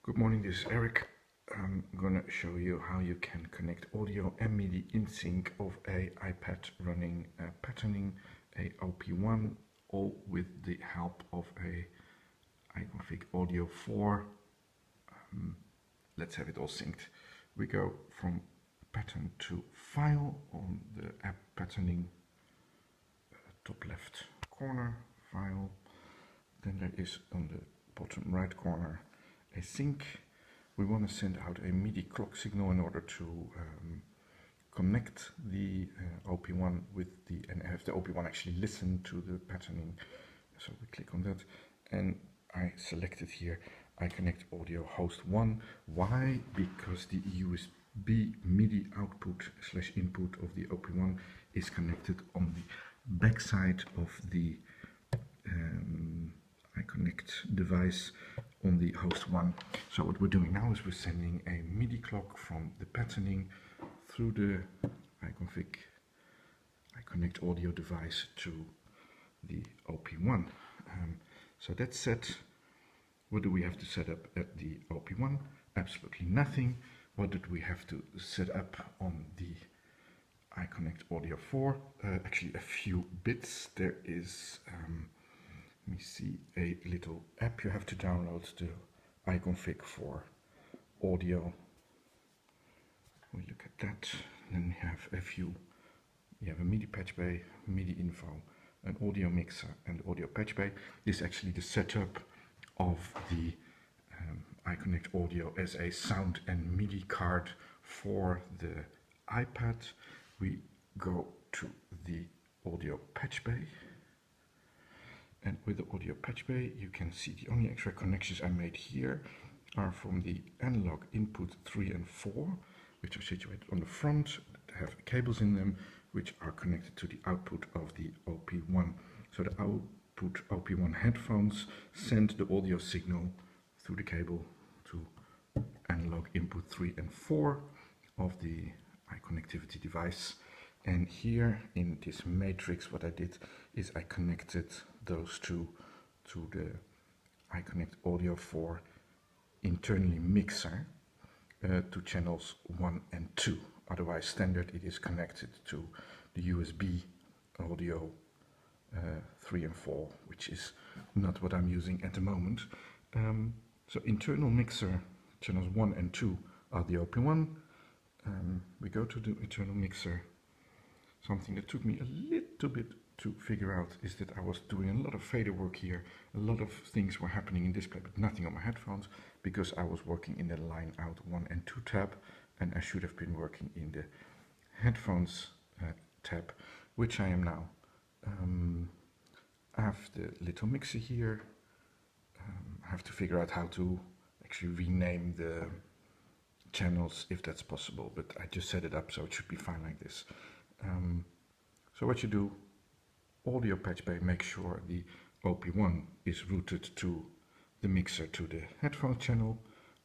Good morning, this is Eric. I'm gonna show you how you can connect audio and MIDI in sync of a iPad running patterning, a OP-1, all with the help of a iConfig Audio 4. Let's have it all synced. We go from pattern to file on the app patterning top left corner, file. Then there is on the bottom right corner a sync. We want to send out a MIDI clock signal in order to connect the OP-1 with and have the OP-1 actually listen to the patterning. So we click on that and I selected here I connect audio host 1. Why? Because the USB MIDI output / input of the OP-1 is connected on the back side of the iConnect device on the host 1. So what we're doing now is we're sending a MIDI clock from the patterning through the iConnect audio device to the OP-1. So that's set. What do we have to set up at the OP-1? Absolutely nothing. What did we have to set up on the iConnect Audio 4? Actually a few bits. There is let me see, a little app you have to download, the iConfig for audio. We look at that. Then you have a few. You have a MIDI patch bay, MIDI info, an audio mixer, and audio patch bay. This is actually the setup of the iConnect Audio as a sound and MIDI card for the iPad. We go to the audio patch bay. And with the audio patch bay, you can see the only extra connections I made here are from the analog input 3 and 4, which are situated on the front, have cables in them, which are connected to the output of the OP-1. So the output OP-1 headphones send the audio signal through the cable to analog input 3 and 4 of the iConnectivity device. And here in this matrix, what I did is I connected those two to the iConnect Audio 4 internally mixer to channels 1 and 2. Otherwise, standard it is connected to the USB audio 3 and 4, which is not what I'm using at the moment. So internal mixer channels 1 and 2 are the OP-1. We go to the internal mixer. Something that took me a little bit to figure out is that I was doing a lot of fader work here. A lot of things were happening in display, but nothing on my headphones, because I was working in the line out 1 and 2 tab, and I should have been working in the headphones tab, which I am now. I have the little mixer here. I have to figure out how to actually rename the channels if that's possible, but I just set it up so it should be fine like this. So what you do, audio patch bay, make sure the OP-1 is routed to the mixer to the headphone channel.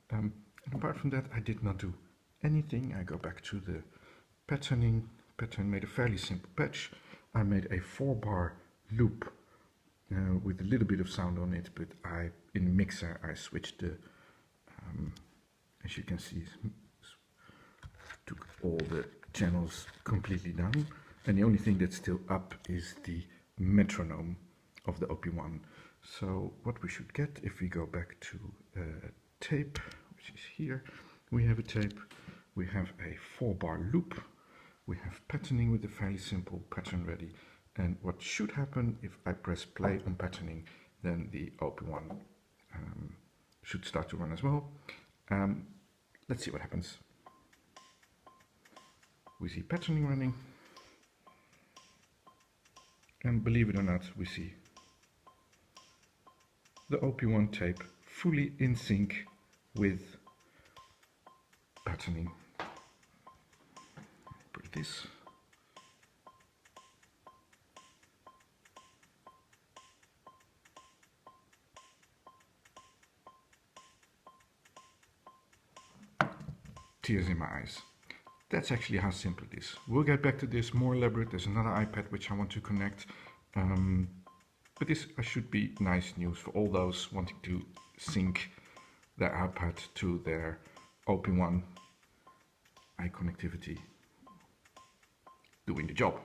And apart from that, I did not do anything. I go back to the patterning. Pattern made a fairly simple patch. I made a 4-bar loop with a little bit of sound on it, but in the mixer I switched the, as you can see, took all the channels completely down, and the only thing that's still up is the metronome of the OP-1. So what we should get, if we go back to tape, which is here, we have a tape, we have a 4-bar loop, we have patterning with a fairly simple pattern ready, and what should happen if I press play on patterning, then the OP-1 should start to run as well. Let's see what happens. We see patterning running, and believe it or not, we see the OP-1 tape fully in sync with patterning. Put this. Tears in my eyes. That's actually how simple it is. We'll get back to this more elaborate. There's another iPad which I want to connect. But this should be nice news for all those wanting to sync their iPad to their OP-1 eye connectivity doing the job.